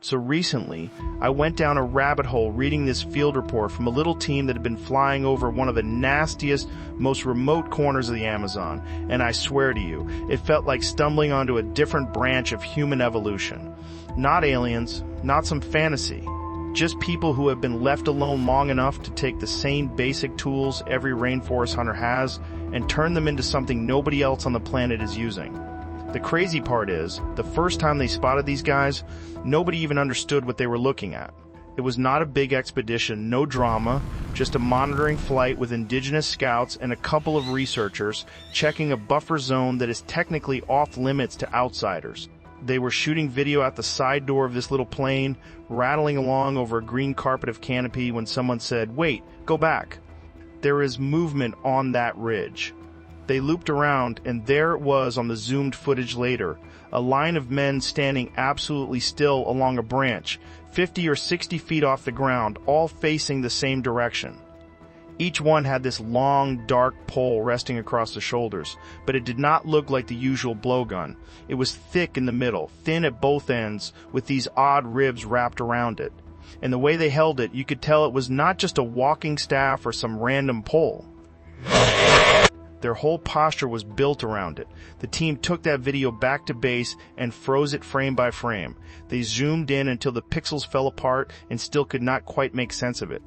So recently, I went down a rabbit hole reading this field report from a little team that had been flying over one of the nastiest, most remote corners of the Amazon, and I swear to you, it felt like stumbling onto a different branch of human evolution. Not aliens, not some fantasy, just people who have been left alone long enough to take the same basic tools every rainforest hunter has and turn them into something nobody else on the planet is using. The crazy part is, the first time they spotted these guys, nobody even understood what they were looking at. It was not a big expedition, no drama, just a monitoring flight with indigenous scouts and a couple of researchers checking a buffer zone that is technically off limits to outsiders. They were shooting video out the side door of this little plane, rattling along over a green carpet of canopy when someone said, "Wait, go back. There is movement on that ridge." They looped around, and there it was on the zoomed footage later, a line of men standing absolutely still along a branch, 50 or 60 feet off the ground, all facing the same direction. Each one had this long, dark pole resting across the shoulders, but it did not look like the usual blowgun. It was thick in the middle, thin at both ends, with these odd ribs wrapped around it. And the way they held it, you could tell it was not just a walking staff or some random pole. Their whole posture was built around it. The team took that video back to base and froze it frame by frame. They zoomed in until the pixels fell apart and still could not quite make sense of it.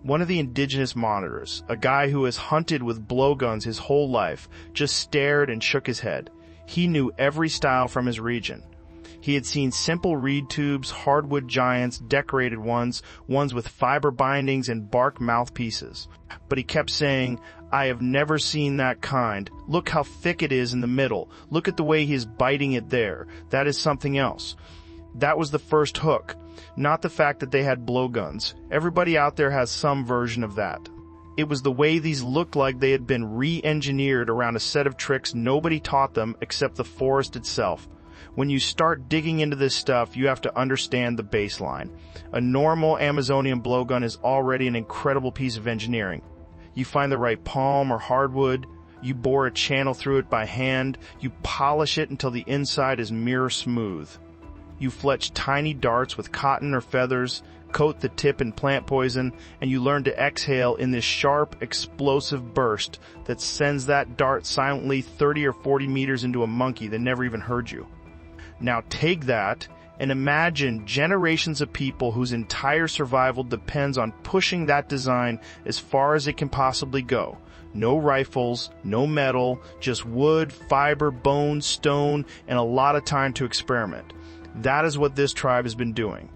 One of the indigenous monitors, a guy who has hunted with blowguns his whole life, just stared and shook his head. He knew every style from his region. He had seen simple reed tubes, hardwood giants, decorated ones with fiber bindings and bark mouthpieces. But he kept saying, "I have never seen that kind. Look how thick it is in the middle. Look at the way he is biting it there. That is something else." That was the first hook, not the fact that they had blowguns. Everybody out there has some version of that. It was the way these looked like they had been re-engineered around a set of tricks nobody taught them except the forest itself. When you start digging into this stuff, you have to understand the baseline. A normal Amazonian blowgun is already an incredible piece of engineering. You find the right palm or hardwood, you bore a channel through it by hand, you polish it until the inside is mirror smooth. You fletch tiny darts with cotton or feathers, coat the tip in plant poison, and you learn to exhale in this sharp, explosive burst that sends that dart silently 30 or 40 meters into a monkey that never even heard you. Now take that and imagine generations of people whose entire survival depends on pushing that design as far as it can possibly go. No rifles, no metal, just wood, fiber, bone, stone, and a lot of time to experiment. That is what this tribe has been doing.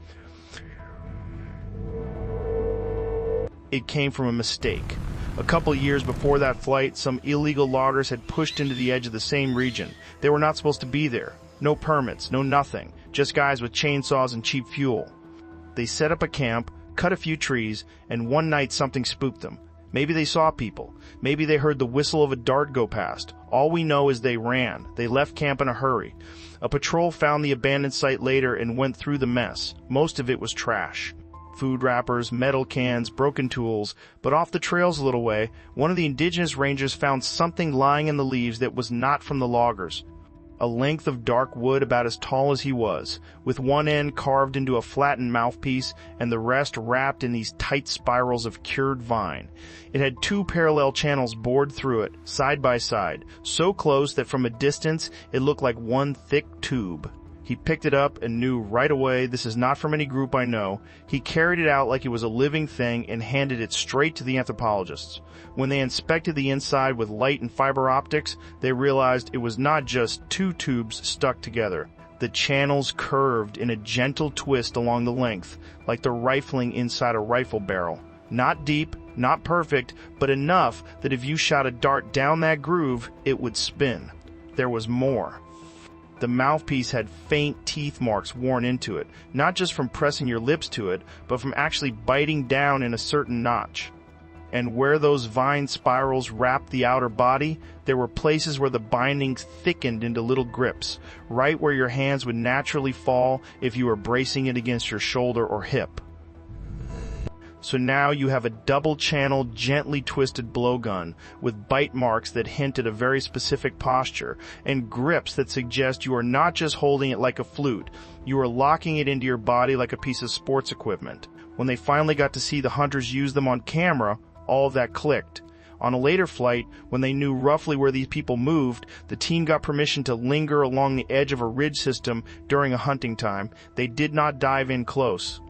It came from a mistake. A couple years before that flight, some illegal loggers had pushed into the edge of the same region. They were not supposed to be there. No permits, no nothing. Just guys with chainsaws and cheap fuel. They set up a camp, cut a few trees, and one night something spooked them. Maybe they saw people. Maybe they heard the whistle of a dart go past. All we know is they ran. They left camp in a hurry. A patrol found the abandoned site later and went through the mess. Most of it was trash. Food wrappers, metal cans, broken tools. But off the trails a little way, one of the indigenous rangers found something lying in the leaves that was not from the loggers. A length of dark wood about as tall as he was, with one end carved into a flattened mouthpiece and the rest wrapped in these tight spirals of cured vine. It had two parallel channels bored through it, side by side, so close that from a distance it looked like one thick tube. He picked it up and knew right away this is not from any group I know. He carried it out like it was a living thing and handed it straight to the anthropologists. When they inspected the inside with light and fiber optics, they realized it was not just two tubes stuck together. The channels curved in a gentle twist along the length, like the rifling inside a rifle barrel. Not deep, not perfect, but enough that if you shot a dart down that groove, it would spin. There was more. The mouthpiece had faint teeth marks worn into it, not just from pressing your lips to it, but from actually biting down in a certain notch. And where those vine spirals wrapped the outer body, there were places where the bindings thickened into little grips, right where your hands would naturally fall if you were bracing it against your shoulder or hip. So now you have a double-channeled, gently twisted blowgun with bite marks that hint at a very specific posture and grips that suggest you are not just holding it like a flute, you are locking it into your body like a piece of sports equipment. When they finally got to see the hunters use them on camera, all of that clicked. On a later flight, when they knew roughly where these people moved, the team got permission to linger along the edge of a ridge system during a hunting time. They did not dive in close.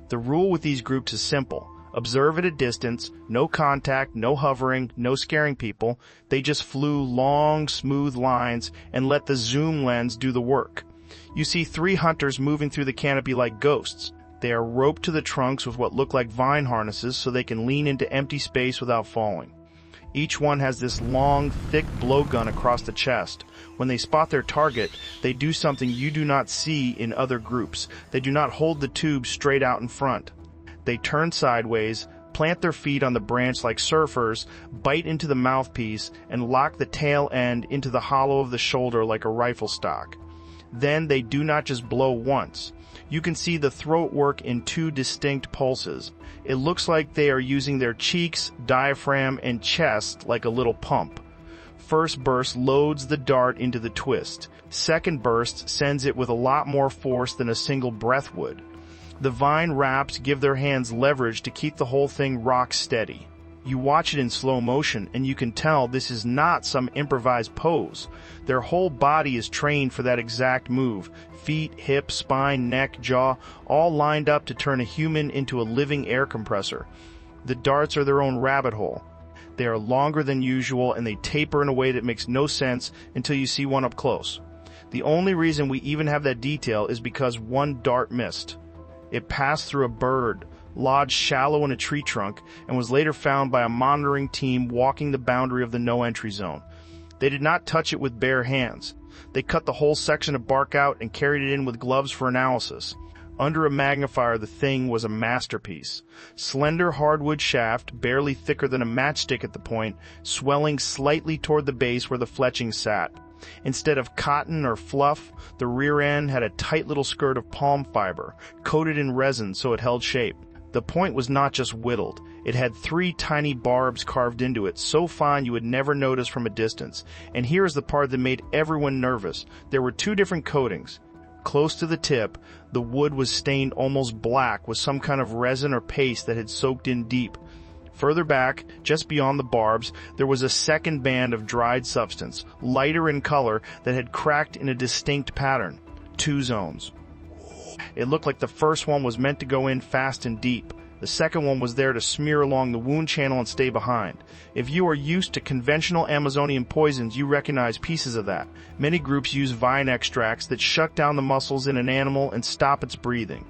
The rule with these groups is simple. Observe at a distance, no contact, no hovering, no scaring people. They just flew long, smooth lines and let the zoom lens do the work. You see 3 hunters moving through the canopy like ghosts. They are roped to the trunks with what look like vine harnesses so they can lean into empty space without falling. Each one has this long, thick blowgun across the chest. When they spot their target, they do something you do not see in other groups. They do not hold the tube straight out in front. They turn sideways, plant their feet on the branch like surfers, bite into the mouthpiece, and lock the tail end into the hollow of the shoulder like a rifle stock. Then they do not just blow once. You can see the throat work in 2 distinct pulses. It looks like they are using their cheeks, diaphragm, and chest like a little pump. First burst loads the dart into the twist. Second burst sends it with a lot more force than a single breath would. The vine wraps give their hands leverage to keep the whole thing rock steady. You watch it in slow motion, and you can tell this is not some improvised pose. Their whole body is trained for that exact move. Feet, hips, spine, neck, jaw, all lined up to turn a human into a living air compressor. The darts are their own rabbit hole. They are longer than usual, and they taper in a way that makes no sense until you see one up close. The only reason we even have that detail is because one dart missed. It passed through a bird, lodged shallow in a tree trunk, and was later found by a monitoring team walking the boundary of the no-entry zone. They did not touch it with bare hands. They cut the whole section of bark out and carried it in with gloves for analysis. Under a magnifier, the thing was a masterpiece. Slender hardwood shaft, barely thicker than a matchstick at the point, swelling slightly toward the base where the fletching sat. Instead of cotton or fluff, the rear end had a tight little skirt of palm fiber, coated in resin so it held shape. The point was not just whittled. It had 3 tiny barbs carved into it, so fine you would never notice from a distance. And here is the part that made everyone nervous. There were 2 different coatings. Close to the tip, the wood was stained almost black with some kind of resin or paste that had soaked in deep. Further back, just beyond the barbs, there was a second band of dried substance, lighter in color, that had cracked in a distinct pattern. 2 zones. It looked like the first one was meant to go in fast and deep. The second one was there to smear along the wound channel and stay behind. If you are used to conventional Amazonian poisons, you recognize pieces of that. Many groups use vine extracts that shut down the muscles in an animal and stop its breathing.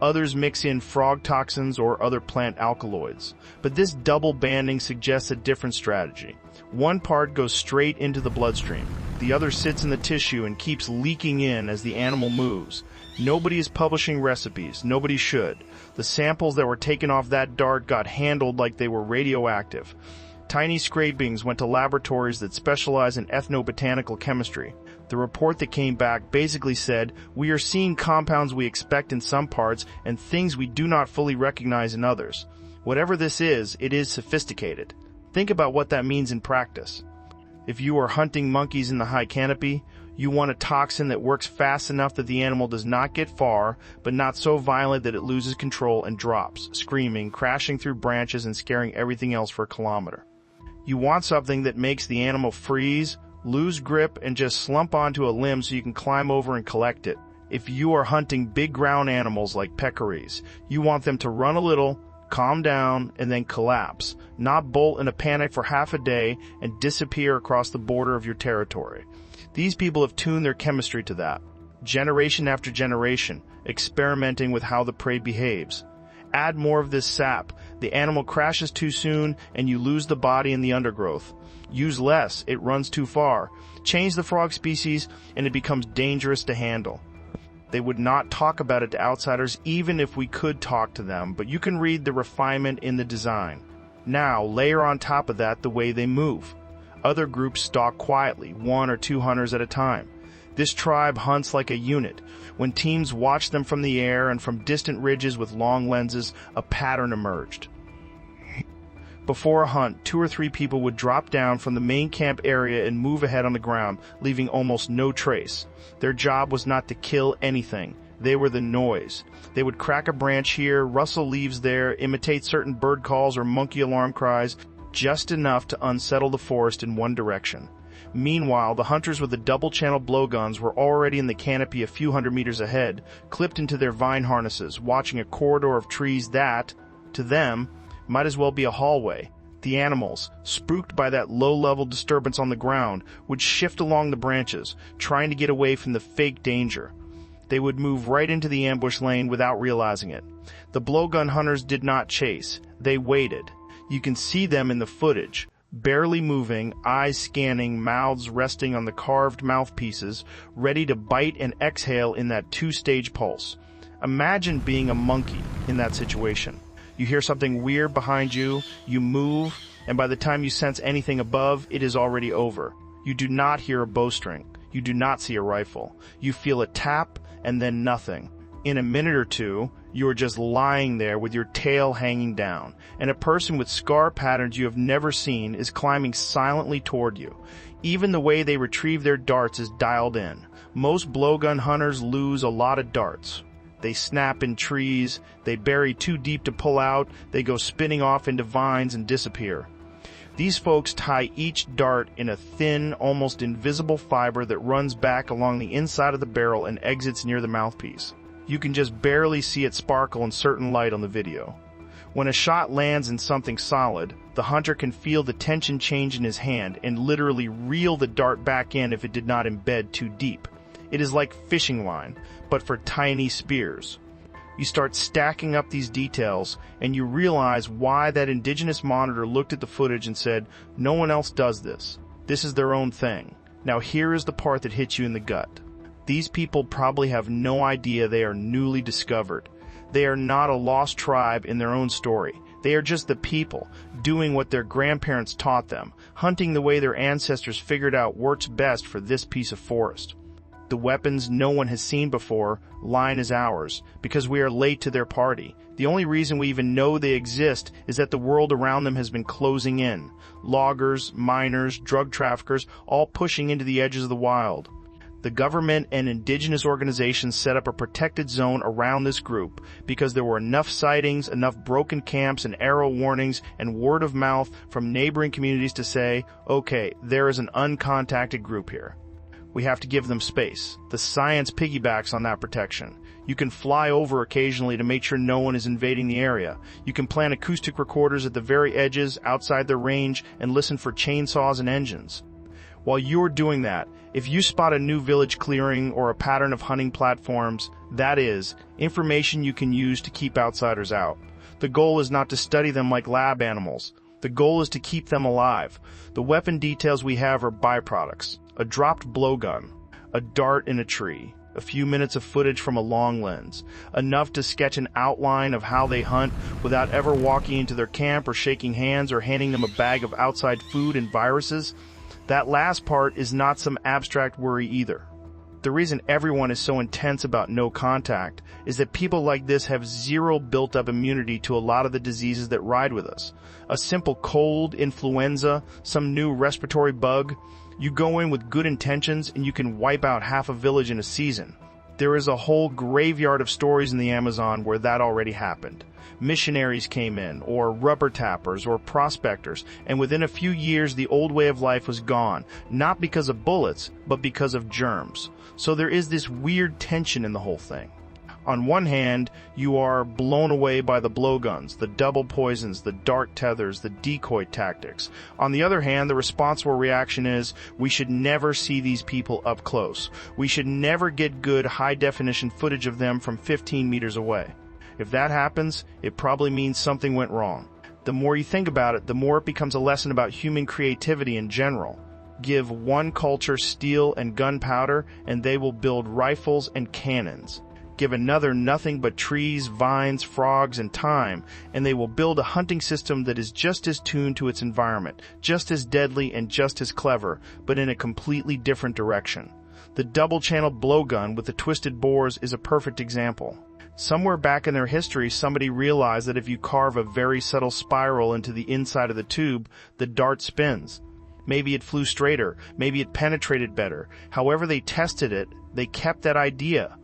Others mix in frog toxins or other plant alkaloids. But this double banding suggests a different strategy. One part goes straight into the bloodstream. The other sits in the tissue and keeps leaking in as the animal moves. Nobody is publishing recipes. Nobody should. The samples that were taken off that dart got handled like they were radioactive. Tiny scrapings went to laboratories that specialize in ethnobotanical chemistry. The report that came back basically said, we are seeing compounds we expect in some parts and things we do not fully recognize in others. Whatever this is, it is sophisticated. Think about what that means in practice. If you are hunting monkeys in the high canopy, you want a toxin that works fast enough that the animal does not get far, but not so violent that it loses control and drops, screaming, crashing through branches and scaring everything else for a kilometer. You want something that makes the animal freeze, lose grip, and just slump onto a limb so you can climb over and collect it. If you are hunting big ground animals like peccaries, you want them to run a little, calm down, and then collapse, not bolt in a panic for half a day and disappear across the border of your territory. These people have tuned their chemistry to that, generation after generation, experimenting with how the prey behaves. Add more of this sap, the animal crashes too soon, and you lose the body in the undergrowth. Use less, it runs too far. Change the frog species, and it becomes dangerous to handle. They would not talk about it to outsiders even if we could talk to them, but you can read the refinement in the design. Now, layer on top of that the way they move. Other groups stalk quietly, 1 or 2 hunters at a time. This tribe hunts like a unit. When teams watched them from the air and from distant ridges with long lenses, a pattern emerged. Before a hunt, 2 or 3 people would drop down from the main camp area and move ahead on the ground, leaving almost no trace. Their job was not to kill anything. They were the noise. They would crack a branch here, rustle leaves there, imitate certain bird calls or monkey alarm cries, just enough to unsettle the forest in one direction. Meanwhile, the hunters with the double-channeled blowguns were already in the canopy a few hundred meters ahead, clipped into their vine harnesses, watching a corridor of trees that, to them, might as well be a hallway. The animals, spooked by that low-level disturbance on the ground, would shift along the branches, trying to get away from the fake danger. They would move right into the ambush lane without realizing it. The blowgun hunters did not chase. They waited. You can see them in the footage, barely moving, eyes scanning, mouths resting on the carved mouthpieces, ready to bite and exhale in that 2-stage pulse. Imagine being a monkey in that situation. You hear something weird behind you, you move, and by the time you sense anything above, it is already over. You do not hear a bowstring. You do not see a rifle. You feel a tap, and then nothing. In a minute or two, you are just lying there with your tail hanging down, and a person with scar patterns you have never seen is climbing silently toward you. Even the way they retrieve their darts is dialed in. Most blowgun hunters lose a lot of darts. They snap in trees, they bury too deep to pull out, they go spinning off into vines and disappear. These folks tie each dart in a thin, almost invisible fiber that runs back along the inside of the barrel and exits near the mouthpiece. You can just barely see it sparkle in certain light on the video. When a shot lands in something solid, the hunter can feel the tension change in his hand and literally reel the dart back in if it did not embed too deep. It is like fishing line, but for tiny spears. You start stacking up these details, and you realize why that indigenous monitor looked at the footage and said, "No one else does this. This is their own thing." Now here is the part that hits you in the gut. These people probably have no idea they are newly discovered. They are not a lost tribe in their own story. They are just the people, doing what their grandparents taught them, hunting the way their ancestors figured out works best for this piece of forest. The weapons no one has seen before, line is ours, because we are late to their party. The only reason we even know they exist is that the world around them has been closing in. Loggers, miners, drug traffickers, all pushing into the edges of the wild. The government and indigenous organizations set up a protected zone around this group because there were enough sightings, enough broken camps and arrow warnings and word of mouth from neighboring communities to say, okay, there is an uncontacted group here. We have to give them space. The science piggybacks on that protection. You can fly over occasionally to make sure no one is invading the area. You can plant acoustic recorders at the very edges, outside their range, and listen for chainsaws and engines. While you're doing that, if you spot a new village clearing or a pattern of hunting platforms, that is, information you can use to keep outsiders out. The goal is not to study them like lab animals. The goal is to keep them alive. The weapon details we have are byproducts. A dropped blowgun, a dart in a tree, a few minutes of footage from a long lens, enough to sketch an outline of how they hunt without ever walking into their camp or shaking hands or handing them a bag of outside food and viruses. That last part is not some abstract worry either. The reason everyone is so intense about no contact is that people like this have zero built-up immunity to a lot of the diseases that ride with us. A simple cold, influenza, some new respiratory bug. You go in with good intentions and you can wipe out half a village in a season. There is a whole graveyard of stories in the Amazon where that already happened. Missionaries came in, or rubber tappers, or prospectors, and within a few years the old way of life was gone, not because of bullets, but because of germs. So there is this weird tension in the whole thing. On one hand, you are blown away by the blowguns, the double poisons, the dart tethers, the decoy tactics. On the other hand, the responsible reaction is, we should never see these people up close. We should never get good high-definition footage of them from 15 meters away. If that happens, it probably means something went wrong. The more you think about it, the more it becomes a lesson about human creativity in general. Give one culture steel and gunpowder, and they will build rifles and cannons. Give another nothing but trees, vines, frogs, and time, and they will build a hunting system that is just as tuned to its environment, just as deadly and just as clever, but in a completely different direction. The double-channeled blowgun with the twisted bores is a perfect example. Somewhere back in their history, somebody realized that if you carve a very subtle spiral into the inside of the tube, the dart spins. Maybe it flew straighter, maybe it penetrated better. However they tested it, they kept that idea.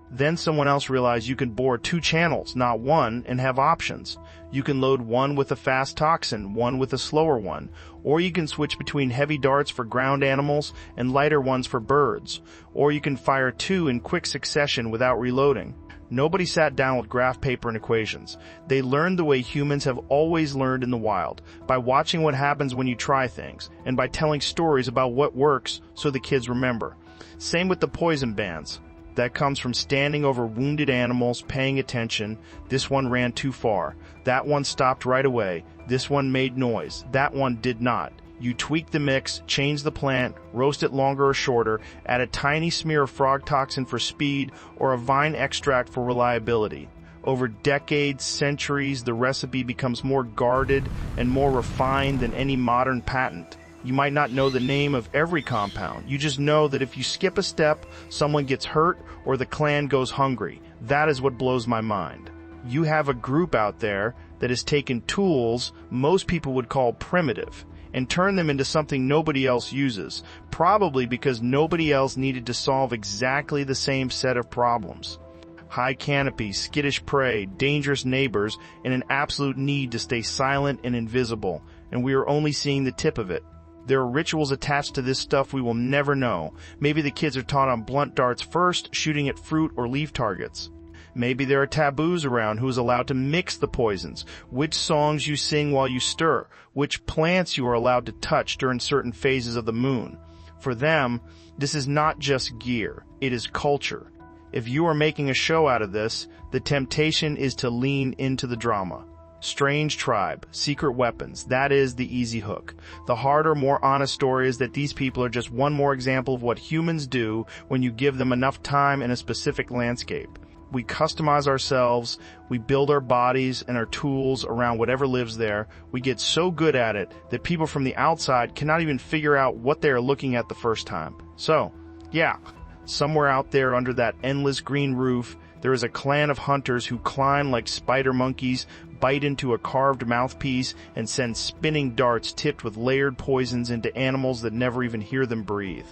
Then someone else realized you can bore 2 channels, not one, and have options. You can load one with a fast toxin, one with a slower one, or you can switch between heavy darts for ground animals and lighter ones for birds, or you can fire 2 in quick succession without reloading. Nobody sat down with graph paper and equations. They learned the way humans have always learned in the wild, by watching what happens when you try things, and by telling stories about what works so the kids remember. Same with the poison bands. That comes from standing over wounded animals, paying attention. This one ran too far. That one stopped right away. This one made noise. That one did not. You tweak the mix, change the plant, roast it longer or shorter, add a tiny smear of frog toxin for speed or a vine extract for reliability. Over decades, centuries, the recipe becomes more guarded and more refined than any modern patent. You might not know the name of every compound. You just know that if you skip a step, someone gets hurt or the clan goes hungry. That is what blows my mind. You have a group out there that has taken tools most people would call primitive and turned them into something nobody else uses, probably because nobody else needed to solve exactly the same set of problems. High canopy, skittish prey, dangerous neighbors, and an absolute need to stay silent and invisible, and we are only seeing the tip of it. There are rituals attached to this stuff we will never know. Maybe the kids are taught on blunt darts first, shooting at fruit or leaf targets. Maybe there are taboos around who is allowed to mix the poisons, which songs you sing while you stir, which plants you are allowed to touch during certain phases of the moon. For them, this is not just gear, it is culture. If you are making a show out of this, the temptation is to lean into the drama. Strange tribe, secret weapons, that is the easy hook. The harder, more honest story is that these people are just one more example of what humans do when you give them enough time in a specific landscape. We customize ourselves, we build our bodies and our tools around whatever lives there. We get so good at it that people from the outside cannot even figure out what they are looking at the first time. So, yeah, somewhere out there under that endless green roof, there is a clan of hunters who climb like spider monkeys, bite into a carved mouthpiece, and send spinning darts tipped with layered poisons into animals that never even hear them breathe.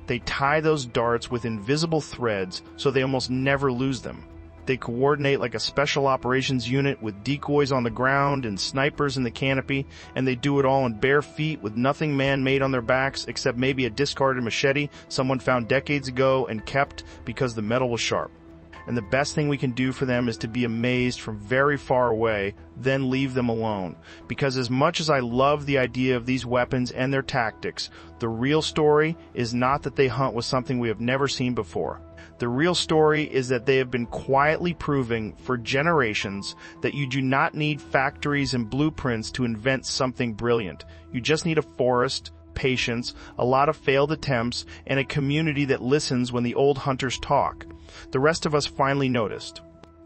They tie those darts with invisible threads so they almost never lose them. They coordinate like a special operations unit with decoys on the ground and snipers in the canopy, and they do it all in bare feet with nothing man-made on their backs except maybe a discarded machete someone found decades ago and kept because the metal was sharp. And the best thing we can do for them is to be amazed from very far away, then leave them alone. Because as much as I love the idea of these weapons and their tactics, the real story is not that they hunt with something we have never seen before. The real story is that they have been quietly proving for generations that you do not need factories and blueprints to invent something brilliant. You just need a forest, patience, a lot of failed attempts, and a community that listens when the old hunters talk. The rest of us finally noticed.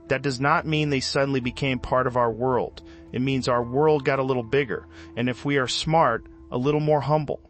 That does not mean they suddenly became part of our world. It means our world got a little bigger, and if we are smart, a little more humble.